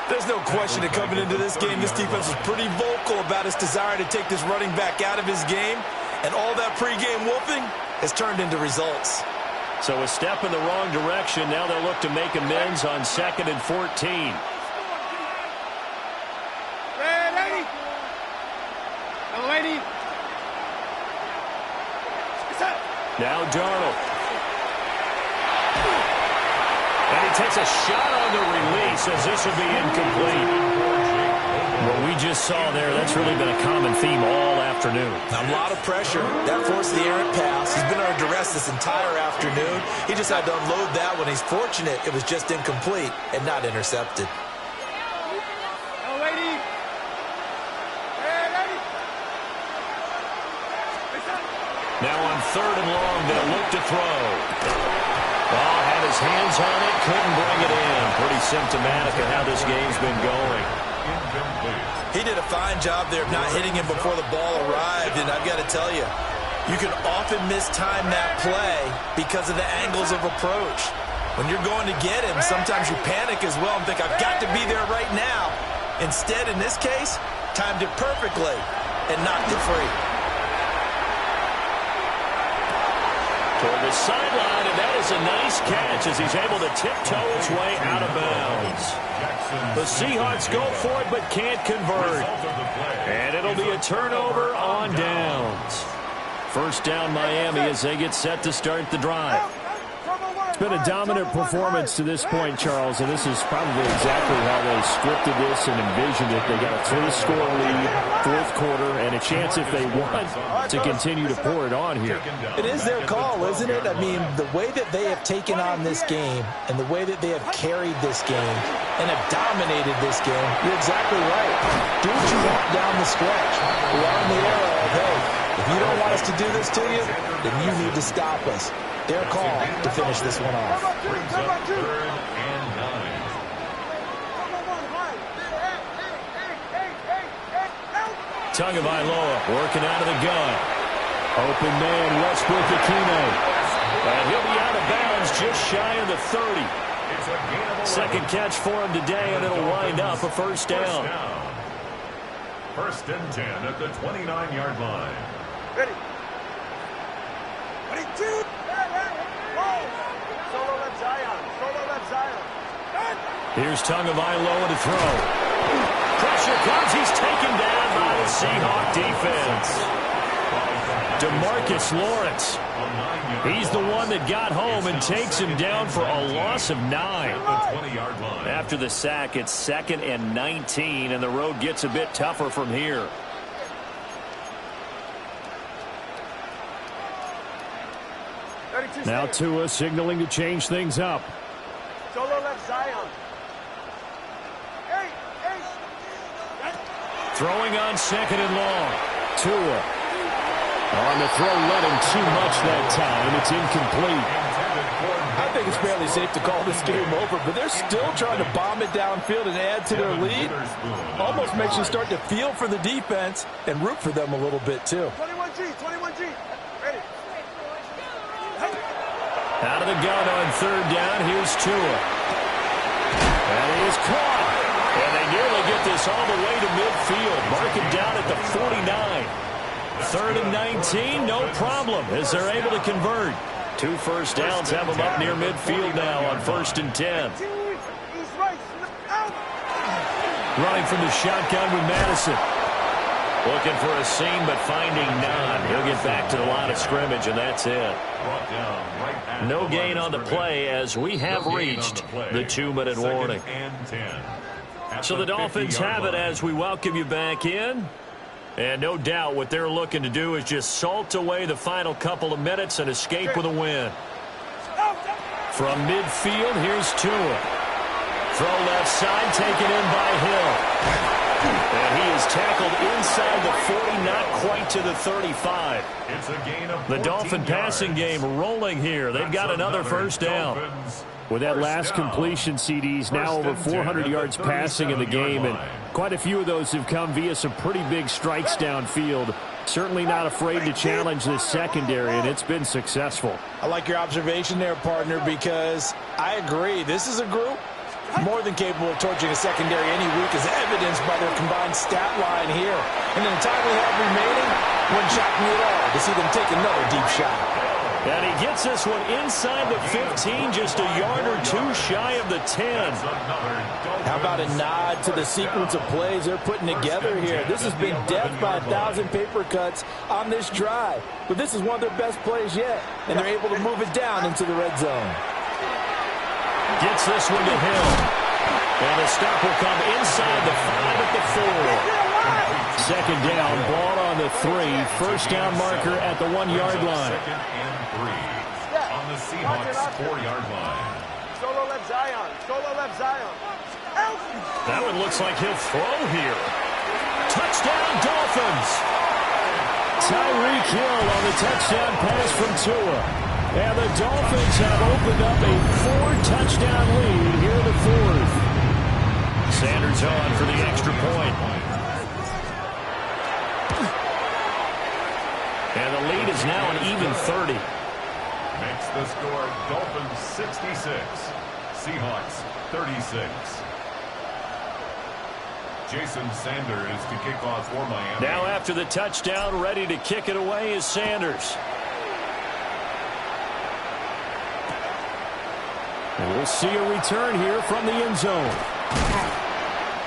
There's no question that coming into this game, this defense was pretty vocal about its desire to take this running back out of his game. And all that pregame whooping has turned into results. So a step in the wrong direction. Now they'll look to make amends on 2nd and 14. Now Darnold. And he takes a shot on the release as this will be incomplete. What we just saw there, that's really been a common theme all afternoon. A lot of pressure. That forced the errant pass. He's been under duress this entire afternoon. He just had to unload that one. He's fortunate it was just incomplete and not intercepted. Now on 3rd and long, they'll look to throw. Ball had his hands on it, couldn't bring it in. Pretty symptomatic of how this game's been going. He did a fine job there of not hitting him before the ball arrived, and I've got to tell you, you can often mistime that play because of the angles of approach. When you're going to get him, sometimes you panic as well and think, I've got to be there right now. Instead, in this case, timed it perfectly and knocked it free. Toward the sideline, and that is a nice catch as he's able to tiptoe his way out of bounds. The Seahawks go for it but can't convert. And it'll be a turnover on downs. 1st down Miami as they get set to start the drive. It's been a dominant performance to this point, Charles, and this is probably exactly how they scripted this and envisioned it. They got a 3-score lead, 4th quarter, and a chance if they want to continue to pour it on here. It is their call, isn't it? I mean, the way that they have taken on this game and the way that they have carried this game and have dominated this game, you're exactly right. Do what you want down the stretch. We are in the era of, hey, if you don't want us to do this to you, then you need to stop us. Their call to finish this one off. Brings up 3rd and 9. Tagovailoa working out of the gun. Open man, Westbrook Akine. And he'll be out of bounds just shy of the 30. Second catch for him today, and it'll wind up a 1st down. 1st and 10 at the 29-yard line. Ready. 22. Solo left Zion. Solo left Zion. Here's Tagovailoa to throw. Pressure comes. He's taken down by the Seahawk defense. DeMarcus Lawrence. He's the one that got home and takes him down for a loss of 9. After the sack, it's 2nd and 19, and the road gets a bit tougher from here. Now Tua signaling to change things up. Solo left Zion. Throwing on 2nd and long. Tua on the throw, led him too much that time. It's incomplete. I think it's fairly safe to call this game over, but they're still trying to bomb it downfield and add to their lead. Almost makes you start to feel for the defense and root for them a little bit, too. 21G. Ready. Out of the gun on 3rd down. Here's Tua. And he is caught. And they nearly get this all the way to midfield. Mark it down at the 49. 3rd and 19, no problem, as they're able to convert. 2 1st downs have them up near midfield now on 1st and 10. Running from the shotgun with Madison. Looking for a seam, but finding none. He'll get back to the line of scrimmage, and that's it. No gain on the play as we have reached the 2-minute warning. So the Dolphins have it as we welcome you back in. And no doubt what they're looking to do is just salt away the final couple of minutes and escape with a win. From midfield, here's Tua. Throw left side, taken in by Hill. And he is tackled inside the 40, not quite to the 35. It's a gain of The Dolphin yards. passing game rolling here. They've got another 1st down. With that last completion, CDs now over 400 yards passing in the game, and quite a few of those have come via some pretty big strikes downfield. Certainly not afraid to challenge this secondary, and it's been successful. I like your observation there, partner, because I agree. This is a group more than capable of torching a secondary any week, as evidenced by their combined stat line here. And in the time we have remaining, wouldn't shock me at all to see them take another deep shot. And he gets this one inside the 15, just a yard or two shy of the 10. How about a nod to the sequence of plays they're putting together here? This has been death by 1,000 paper cuts on this drive. But this is one of their best plays yet, and they're able to move it down into the red zone. Gets this one to Hill. And the stop will come inside the 5 at the 4. Second down, ball on the 3. First down marker at the 1-yard line. Second and 3 on the Seahawks 4-yard line. Solo left Zion. Solo left Zion. Help! That one looks like he'll throw here. Touchdown, Dolphins. Tyreek Hill on the touchdown pass from Tua. And the Dolphins have opened up a 4-touchdown lead here in the 4th. Sanders on for the extra point. And the lead is now an even 30. Makes the score Dolphins 66, Seahawks 36. Jason Sanders to kick off for Miami. Now after the touchdown, ready to kick it away is Sanders. And we'll see a return here from the end zone.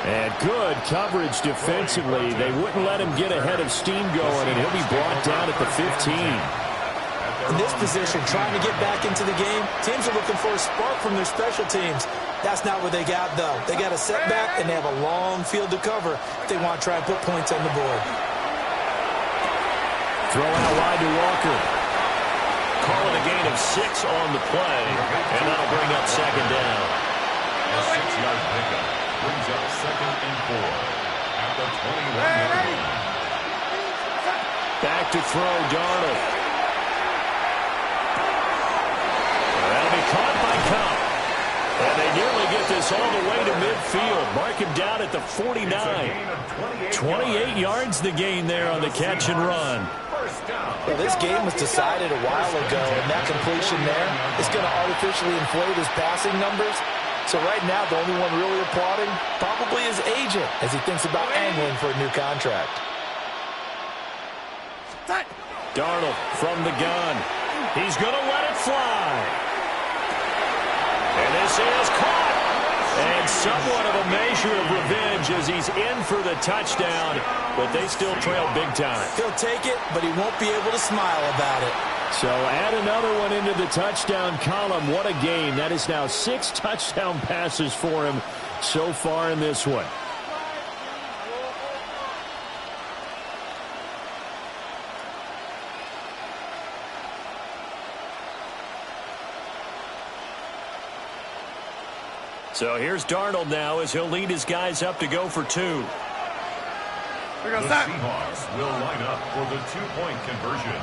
And good coverage defensively. They wouldn't let him get ahead of steam going, and he'll be brought down at the 15. In this position, trying to get back into the game, teams are looking for a spark from their special teams. That's not what they got, though. They got a setback, and they have a long field to cover if they want to try and put points on the board. Throw out wide to Walker. Calling a gain of 6 on the play, and that'll bring up second down. A 6-yard pickup brings up second and 4 at the 21-yard line. Back to throw, Darnold. That'll be caught by Cup. And they nearly get this all the way to midfield. Mark him down at the 49. 28 yards the gain there on the catch and run. Well, this game was decided a while ago, and that completion there is going to artificially inflate his passing numbers. So right now, the only one really applauding probably his agent as he thinks about angling for a new contract. Darnold from the gun. He's going to let it fly. And this is caught. And somewhat of a measure of revenge as he's in for the touchdown, but they still trail big time. He'll take it, but he won't be able to smile about it. So add another one into the touchdown column. What a game. That is now 6 touchdown passes for him so far in this one. So here's Darnold now as he'll lead his guys up to go for 2. The Seahawks will line up for the 2-point conversion.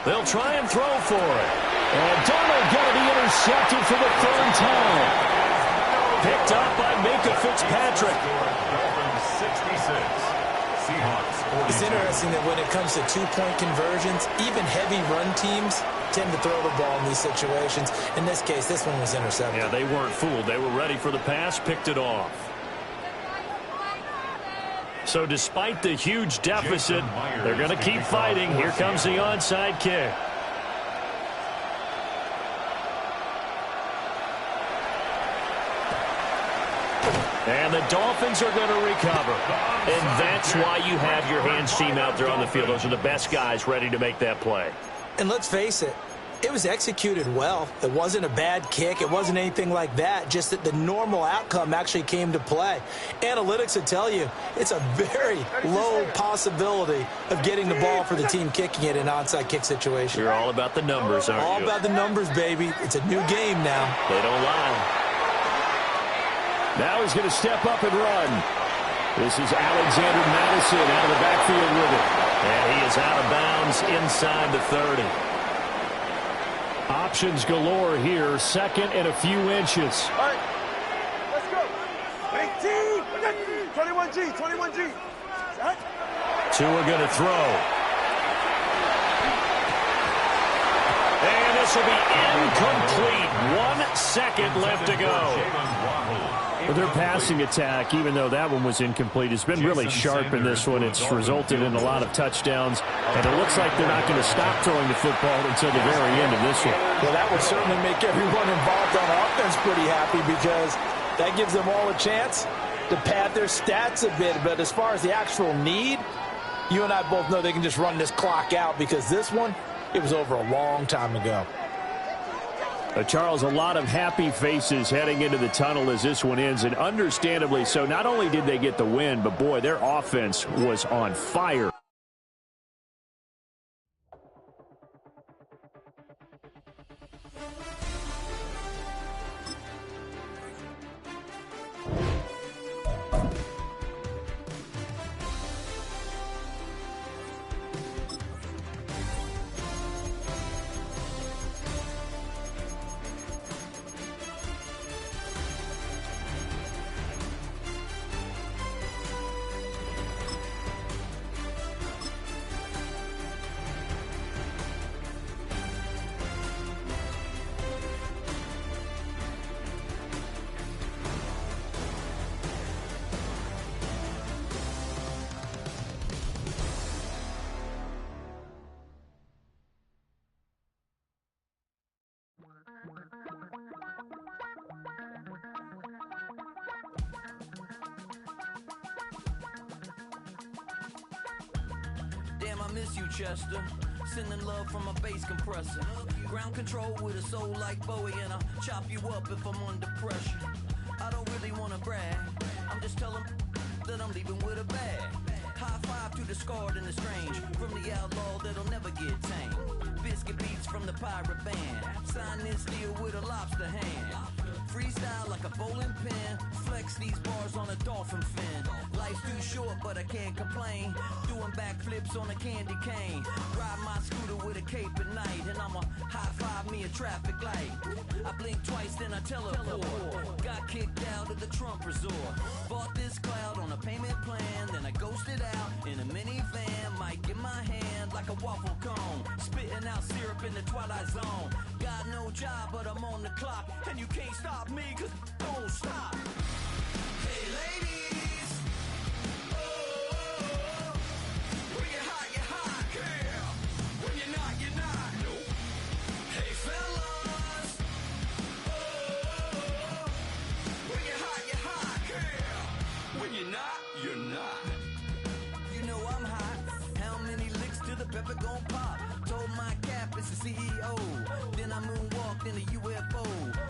They'll try and throw for it. And Darnold going to be intercepted for the 3rd time. Picked up by Minka Fitzpatrick. Dolphins 66, Seahawks 42. It's interesting that when it comes to 2-point conversions, even heavy run teams tend to throw the ball in these situations. In this case, this one was intercepted. Yeah, they weren't fooled. They were ready for the pass, picked it off. So despite the huge deficit, they're going to keep fighting. Here comes the onside kick. And the Dolphins are going to recover. And that's why you have your hands team out there on the field. Those are the best guys ready to make that play. And let's face it, it was executed well. It wasn't a bad kick. It wasn't anything like that. Just that the normal outcome actually came to play. Analytics would tell you it's a very low possibility of getting the ball for the team kicking it in an onside kick situation. You're all about the numbers, aren't you? All about the numbers, baby. It's a new game now. They don't lie. Now he's going to step up and run. This is Alexander Madison out of the backfield with it. And he is out of bounds inside the 30. Options galore here. Second and a few inches. All right, let's go. 21G, 21G. Set. Tua going to throw. And this will be incomplete. 1 second left to go. But their passing attack, even though that one was incomplete, has been really sharp in this one. It's resulted in a lot of touchdowns, and it looks like they're not going to stop throwing the football until the very end of this one. Well, that would certainly make everyone involved on offense pretty happy, because that gives them all a chance to pad their stats a bit. But as far as the actual need, you and I both know they can just run this clock out, because this one, it was over a long time ago. Charles, a lot of happy faces heading into the tunnel as this one ends, and understandably so. Not only did they get the win, but boy, their offense was on fire. Damn, I miss you, Chester. Sending love from a bass compressor. Ground control with a soul like Bowie, and I'll chop you up if I'm under pressure. I don't really want to brag. I'm just telling that I'm leaving with a bag. High five to the scarred and the strange. From the outlaw that'll never get tamed. Biscuit beats from the pirate band. Sign this deal with a lobster hand. Freestyle like a bowling pin. Flex these bars on a dolphin fin. Life's too short, but I can't complain. Doing backflips on a candy cane. Ride my scooter with a cape at night. And I'ma high five me a traffic light. I blink twice, then I teleport. Got kicked out of the Trump resort. Bought this cloud on a payment plan. Then I ghosted out in a minivan. Mic in my hand like a waffle cone. Spitting out syrup in the twilight zone. Got no job, but I'm on the clock. And you can't stop me, cause don't stop. Hey ladies, oh, when you're hot, yeah. When you're not, nope. Hey fellas, oh, when you're hot, yeah. When you're not. You know I'm hot. How many licks till the pepper gon' pop? Told my cap it's the CEO. Then I moonwalked in a UFO.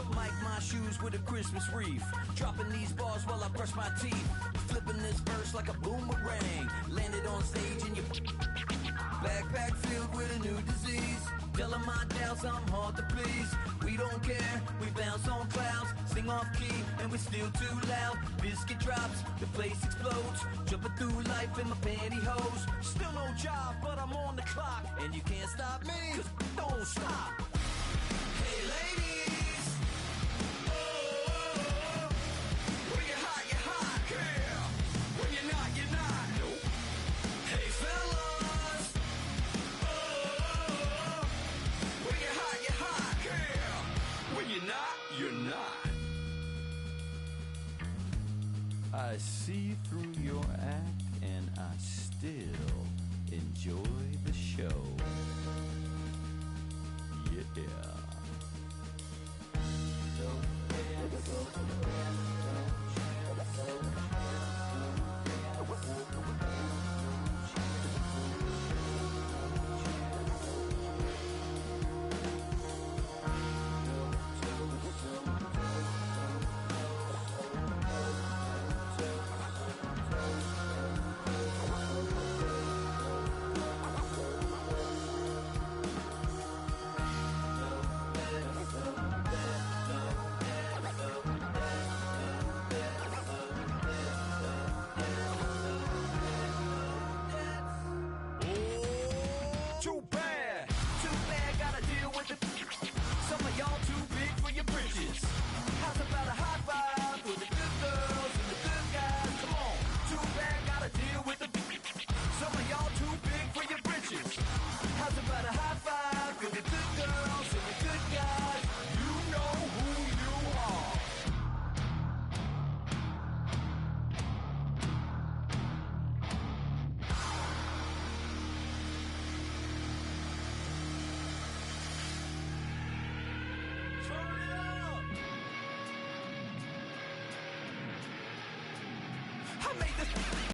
Mic my shoes with a Christmas wreath. Dropping these bars while I brush my teeth. Flipping this verse like a boomerang. Landed on stage in your backpack filled with a new disease. Telling my doubts I'm hard to please. We don't care, we bounce on clouds. Sing off key and we're still too loud. Biscuit drops, the place explodes. Jumping through life in my pantyhose. Still no job, but I'm on the clock. And you can't stop me, cause don't stop. Hey ladies, oh, when you're hot, yeah. When you're not, nope. Hey fellas, oh, when you're hot, yeah. When you're not. I see through your act and I still enjoy the show. Yeah. I made this